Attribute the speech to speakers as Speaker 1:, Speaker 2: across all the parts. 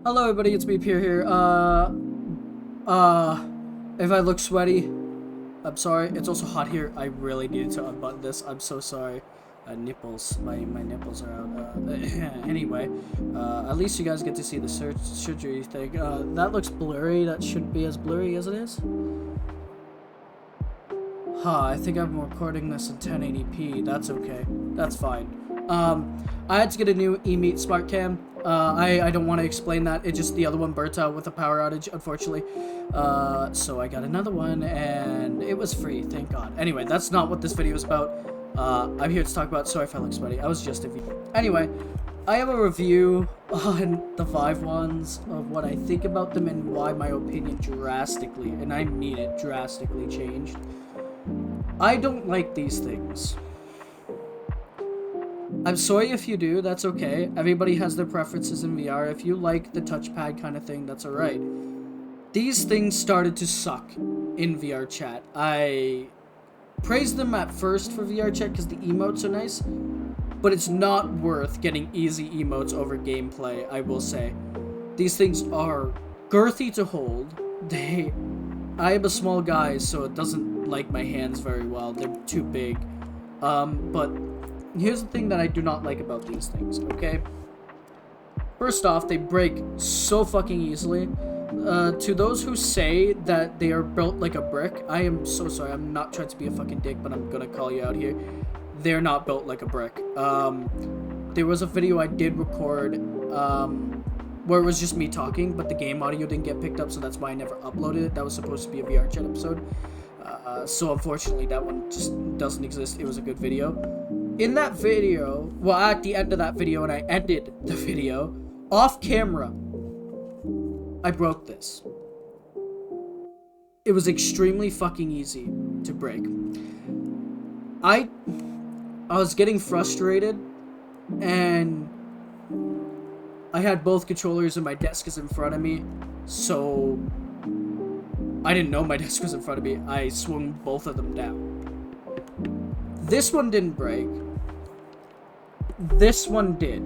Speaker 1: Hello everybody, it's me, Pierre here. If I look sweaty, I'm sorry. It's also hot here. I really needed to unbutton this. I'm so sorry. Nipples. My nipples are out. Anyway, at least you guys get to see the surgery thing. That looks blurry. That shouldn't be as blurry as it is. I think I'm recording this in 1080p. That's okay. That's fine. I had to get a new eMeet smart cam. I don't want to explain that. It just, the other one burnt out with a power outage, unfortunately. So I got another one, and it was free, thank God. Anyway, that's not what this video is about. I'm here to talk about, sorry if I look sweaty. I was just a video. Anyway, I have a review on the Vive ones of what I think about them and why my opinion drastically, and I mean it, drastically changed. I don't like these things. I'm sorry if you do, that's okay. Everybody has their preferences in VR. If you like the touchpad kind of thing, that's alright. These things started to suck in VR chat. I praised them at first for VR chat because the emotes are nice, but it's not worth getting easy emotes over gameplay, I will say. These things are girthy to hold. I am a small guy, so it doesn't like my hands very well. They're too big. But here's the thing that I do not like about these things, okay? First off, they break so fucking easily. To those who say that they are built like a brick, I am so sorry. I'm not trying to be a fucking dick, but I'm gonna call you out here. They're not built like a brick. There was a video I did record, where it was just me talking, but the game audio didn't get picked up, so that's why I never uploaded it. That was supposed to be a VR chat episode. So unfortunately, that one just doesn't exist. It was a good video. In that video, well, at the end of that video, and I ended the video, off camera, I broke this. It was extremely fucking easy to break. I was getting frustrated, and I had both controllers and my desk is in front of me, so I didn't know my desk was in front of me. I swung both of them down. This one didn't break. This one did.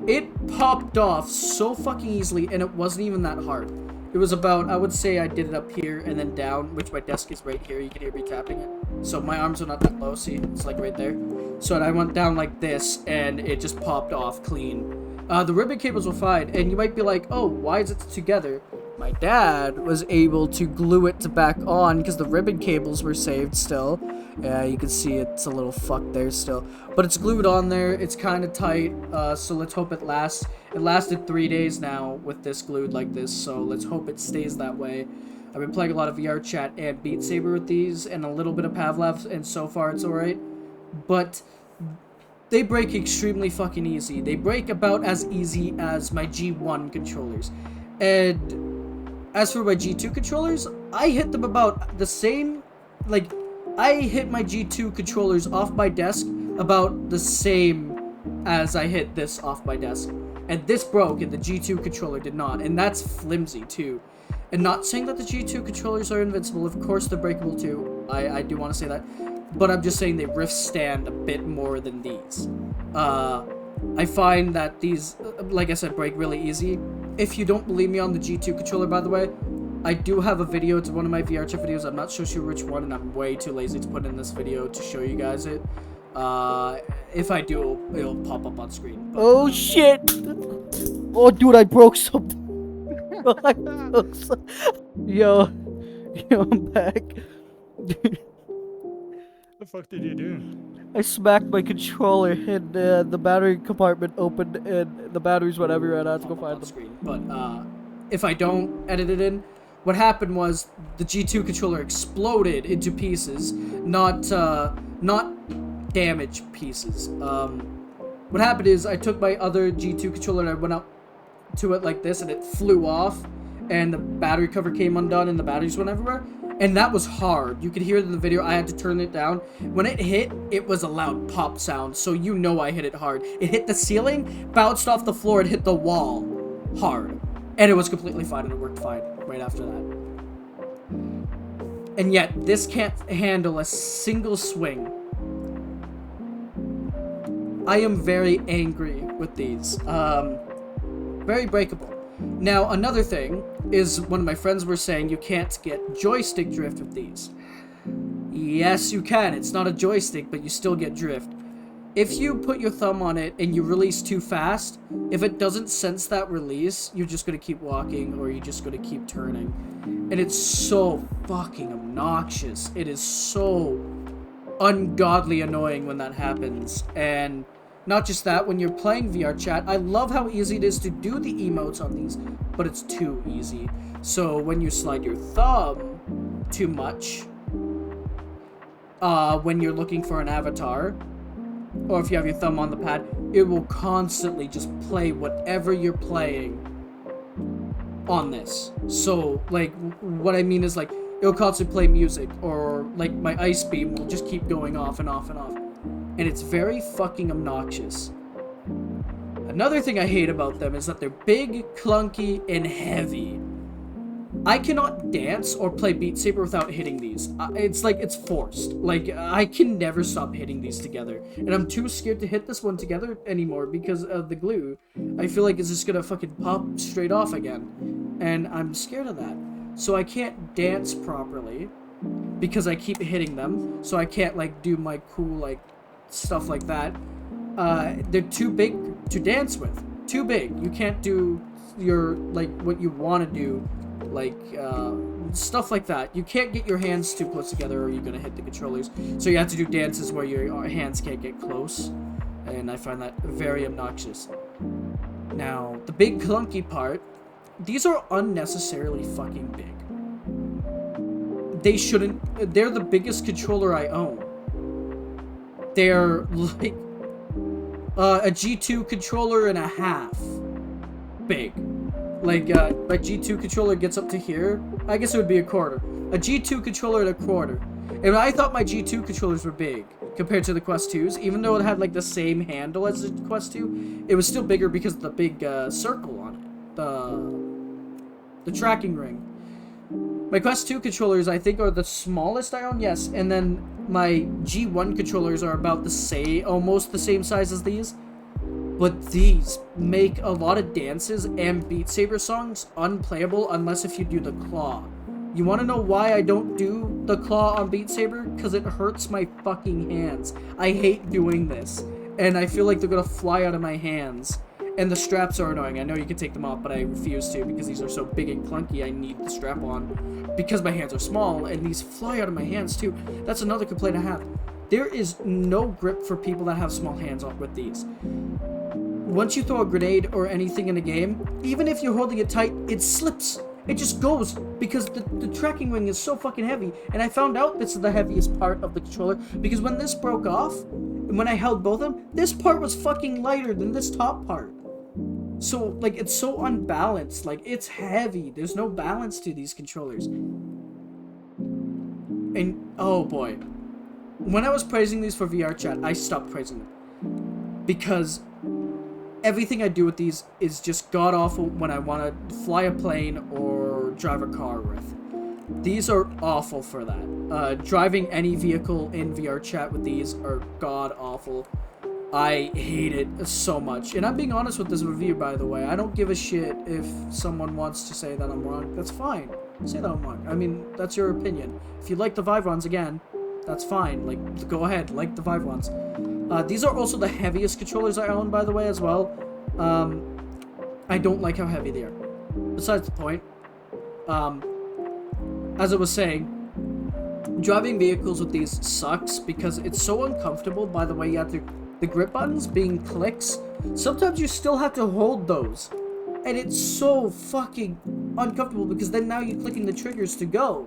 Speaker 1: It popped off so fucking easily, and it wasn't even that hard. It was about, I would say I did it up here and then down, which my desk is right here. You can hear me tapping it. So my arms are not that low, see? It's like right there. So I went down like this, and it just popped off clean. The ribbon cables were fine, and you might be like, oh, why is it together? My dad was able to glue it back on because the ribbon cables were saved still. Yeah, you can see it's a little fucked there still. But it's glued on there. It's kind of tight, so let's hope it lasts. It lasted 3 days now with this glued like this, so let's hope it stays that way. I've been playing a lot of VR chat and Beat Saber with these, and a little bit of Pavlov, and so far it's alright. But they break extremely fucking easy. They break about as easy as my G1 controllers. And as for my G2 controllers, I hit them about the same, like, I hit my G2 controllers off my desk about the same as I hit this off my desk. And this broke, and the G2 controller did not, and that's flimsy too. And not saying that the G2 controllers are invincible, of course they're breakable too, I do want to say that. But I'm just saying they withstand a bit more than these. I find that these, like I said, break really easy. If you don't believe me on the G2 controller, by the way, I do have a video. It's one of my VR chat videos. I'm not so sure which one, and I'm way too lazy to put in this video to show you guys it. If I do, it'll pop up on screen. But
Speaker 2: oh shit! Oh dude, I broke something. I broke some... Yo, I'm back.
Speaker 3: The fuck did you do?
Speaker 2: I smacked my controller and the battery compartment opened and the batteries went everywhere and I had to go find them.
Speaker 1: Screen. But if I don't edit it in, what happened was the G2 controller exploded into pieces, not damaged pieces. What happened is I took my other G2 controller and I went up to it like this, and it flew off, and the battery cover came undone and the batteries went everywhere. And that was hard. You could hear it in the video. I had to turn it down. When it hit, it was a loud pop sound, so you know I hit it hard. It hit the ceiling, bounced off the floor, and hit the wall hard. And it was completely fine, and it worked fine right after that. And yet, this can't handle a single swing. I am very angry with these. Very breakable. Now, another thing is one of my friends were saying you can't get joystick drift with these. Yes, you can. It's not a joystick, but you still get drift. If you put your thumb on it and you release too fast, if it doesn't sense that release, you're just going to keep walking or you're just going to keep turning. And it's so fucking obnoxious. It is so ungodly annoying when that happens. And not just that, when you're playing VR chat, I love how easy it is to do the emotes on these, but it's too easy. So when you slide your thumb too much, when you're looking for an avatar, or if you have your thumb on the pad, it will constantly just play whatever you're playing on this. So, like, what I mean is, like, it'll constantly play music, or, like, my ice beam will just keep going off and off and off. And it's very fucking obnoxious. Another thing I hate about them is that they're big, clunky, and heavy. I cannot dance or play Beat Saber without hitting these. It's like it's forced. Like, I can never stop hitting these together. And I'm too scared to hit this one together anymore because of the glue. I feel like it's just gonna fucking pop straight off again. And I'm scared of that. So I can't dance properly because I keep hitting them. So I can't, like, do my cool, like, stuff like that. They're too big to dance with. Too big. You can't do your, like, what you want to do. Like, stuff like that. You can't get your hands too close together or you're gonna hit the controllers. So you have to do dances where your hands can't get close. And I find that very obnoxious. Now, the big clunky part, these are unnecessarily fucking big. They shouldn't, they're the biggest controller I own. They're like a G2 controller and a half big. Like, my G2 controller gets up to here. I guess it would be a quarter. A G2 controller and a quarter. And I thought my G2 controllers were big compared to the Quest 2s. Even though it had, like, the same handle as the Quest 2, it was still bigger because of the big, circle on it. The tracking ring. My Quest 2 controllers, I think, are the smallest I own, yes. And then my G1 controllers are about the same, almost the same size as these. But these make a lot of dances and Beat Saber songs unplayable unless if you do the claw. You want to know why I don't do the claw on Beat Saber? Because it hurts my fucking hands. I hate doing this. And I feel like they're going to fly out of my hands. And the straps are annoying. I know you can take them off, but I refuse to because these are so big and clunky. I need the strap on because my hands are small and these fly out of my hands too. That's another complaint I have. There is no grip for people that have small hands with these. Once you throw a grenade or anything in a game, even if you're holding it tight, it slips. It just goes because the tracking ring is so fucking heavy. And I found out this is the heaviest part of the controller because when this broke off, and when I held both of them, this part was fucking lighter than this top part. So, like, it's so unbalanced. Like, it's heavy. There's no balance to these controllers. And, oh boy. When I was praising these for VR chat, I stopped praising them. Because everything I do with these is just god-awful when I want to fly a plane or drive a car with. These are awful for that. Driving any vehicle in VR chat with these are god-awful. I hate it so much. And I'm being honest with this review, by the way. I don't give a shit if someone wants to say that I'm wrong. That's fine. Say that I'm wrong. I mean, that's your opinion. If you like the Vive runs, again, that's fine. Like, go ahead. Like the Vive runs. These are also the heaviest controllers I own, by the way, as well. I don't like how heavy they are. Besides the point. As I was saying, driving vehicles with these sucks because it's so uncomfortable by the way you have to... The grip buttons being clicks, sometimes you still have to hold those. And it's so fucking uncomfortable because then now you're clicking the triggers to go.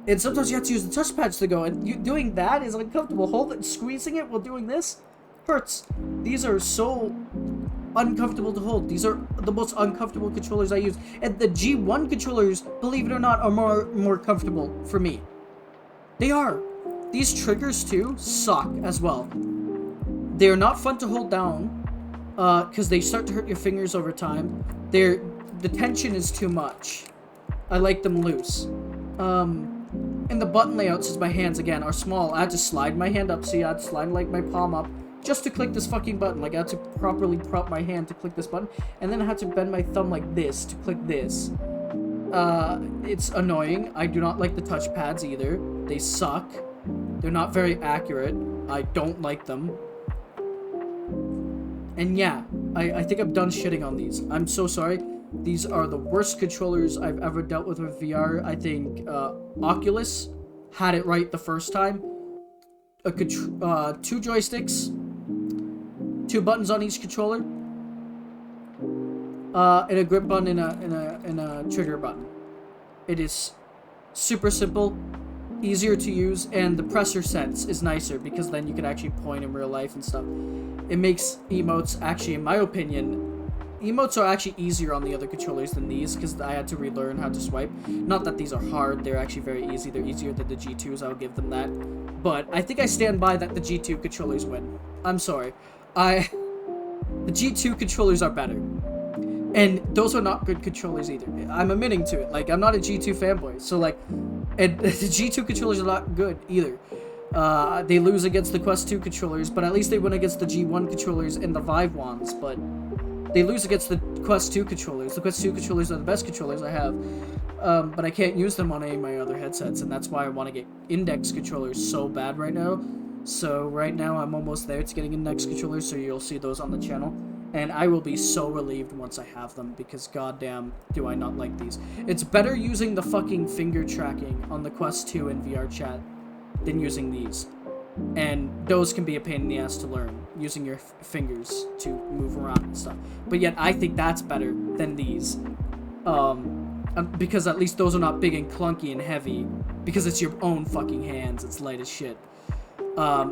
Speaker 1: And sometimes you have to use the touchpads to go. And you doing that is uncomfortable. Squeezing it while doing this hurts. These are so uncomfortable to hold. These are the most uncomfortable controllers I use. And the G1 controllers, believe it or not, are more comfortable for me. They are. These triggers too suck as well. They're not fun to hold down, because they start to hurt your fingers over time. The tension is too much. I like them loose. And the button layouts, since my hands, again, are small, I had to slide my hand up. See, I had to slide, like, my palm up just to click this fucking button. Like, I had to properly prop my hand to click this button, and then I had to bend my thumb like this to click this. It's annoying. I do not like the touchpads either. They suck. They're not very accurate. I don't like them. And yeah, I think I'm done shitting on these. I'm so sorry. These are the worst controllers I've ever dealt with VR. I think Oculus had it right the first time. 2 joysticks, 2 buttons on each controller, and a grip button and a trigger button. It is super simple, easier to use, and the pressure sense is nicer because then you can actually point in real life and stuff. It makes emotes, actually, in my opinion, emotes are actually easier on the other controllers than these because I had to relearn how to swipe. Not that these are hard, they're actually very easy. They're easier than the G2s, I'll give them that. But I think I stand by that the G2 controllers win. I'm sorry. The G2 controllers are better. And those are not good controllers either. I'm admitting to it. Like, I'm not a G2 fanboy. So, like, and the G2 controllers are not good either. They lose against the Quest 2 controllers, but at least they win against the G1 controllers and the Vive ones. But they lose against the Quest 2 controllers. The Quest 2 controllers are the best controllers I have. But I can't use them on any of my other headsets, and that's why I want to get index controllers so bad right now. So right now I'm almost there to getting index controllers, so you'll see those on the channel. And I will be so relieved once I have them, because goddamn do I not like these. It's better using the fucking finger tracking on the Quest 2 in VR chat than using these. And those can be a pain in the ass to learn, using your fingers to move around and stuff. But yet I think that's better than these. Because at least those are not big and clunky and heavy, because it's your own fucking hands. It's light as shit.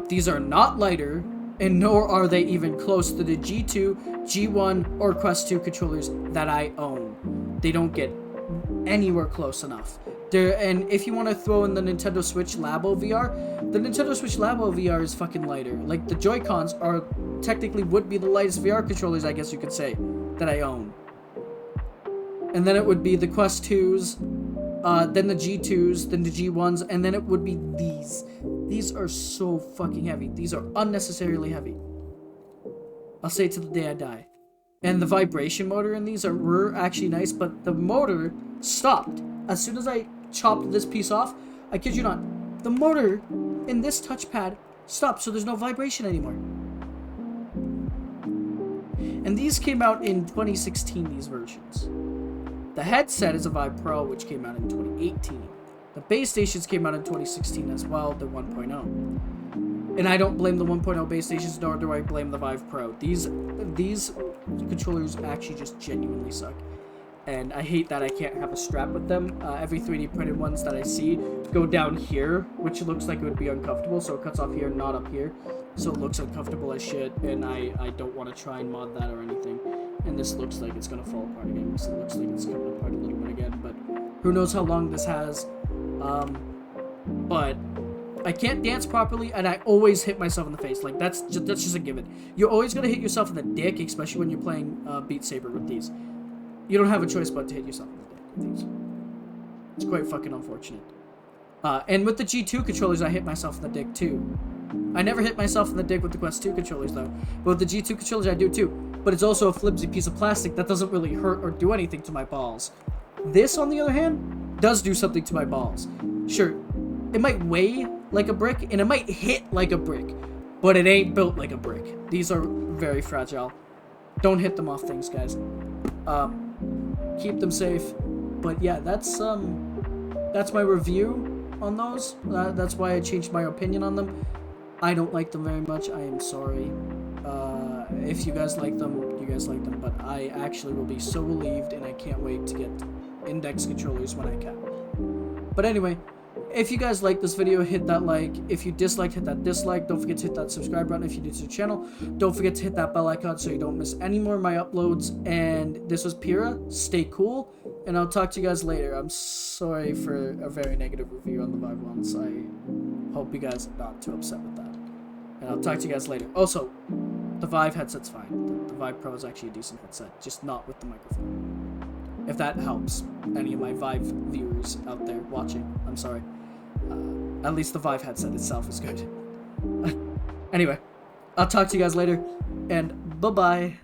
Speaker 1: These are not lighter, and nor are they even close to the G2, G1, or Quest 2 controllers that I own. They don't get anywhere close enough. And if you want to throw in the Nintendo Switch Labo VR, the Nintendo Switch Labo VR is fucking lighter. Like, the Joy-Cons are technically would be the lightest VR controllers, I guess you could say, that I own. And then it would be the Quest 2s, then the G2s, then the G1s, and then it would be these. These are so fucking heavy. These are unnecessarily heavy. I'll say it to the day I die. And the vibration motor in these were actually nice, but the motor stopped. As soon as I chopped this piece off, I kid you not, the motor in this touchpad stopped, so there's no vibration anymore. And these came out in 2016, these versions. The headset is a Vive Pro, which came out in 2018. The base stations came out in 2016 as well, the 1.0. And I don't blame the 1.0 base stations, nor do I blame the Vive Pro. These controllers actually just genuinely suck. And I hate that I can't have a strap with them. Every 3D printed ones that I see go down here, which looks like it would be uncomfortable, so it cuts off here, not up here. So it looks uncomfortable as shit, and I don't want to try and mod that or anything. And this looks like it's gonna fall apart again, because it looks like it's coming apart a little bit again, but who knows how long this has. But I can't dance properly, and I always hit myself in the face. Like, that's just a given. You're always gonna hit yourself in the dick, especially when you're playing Beat Saber with these. You don't have a choice but to hit yourself in the dick with these. It's quite fucking unfortunate. And with the G2 controllers, I hit myself in the dick too. I never hit myself in the dick with the Quest 2 controllers though. But with the G2 controllers, I do too. But it's also a flimsy piece of plastic that doesn't really hurt or do anything to my balls. This, on the other hand, does do something to my balls. Sure, it might weigh like a brick, and it might hit like a brick, but it ain't built like a brick. These are very fragile. Don't hit them off things, guys. Keep them safe. But yeah, that's my review on those. That's why I changed my opinion on them. I don't like them very much. I am sorry. If you guys like them, you guys like them. But I actually will be so relieved, and I can't wait to get index controllers when I can. But anyway, if you guys like this video, hit that like. If you dislike, hit that dislike. Don't forget to hit that subscribe button if you're new to the channel. Don't forget to hit that bell icon so you don't miss any more of my uploads. And this was Pira. Stay cool, and I'll talk to you guys later. I'm sorry for a very negative review on the Vive ones. I hope you guys are not too upset with that. And I'll talk to you guys later. Also, the Vive headset's fine. The Vive Pro is actually a decent headset, just not with the microphone. If that helps any of my Vive viewers out there watching, I'm sorry. At least the Vive headset itself is good. Anyway, I'll talk to you guys later, and bye-bye.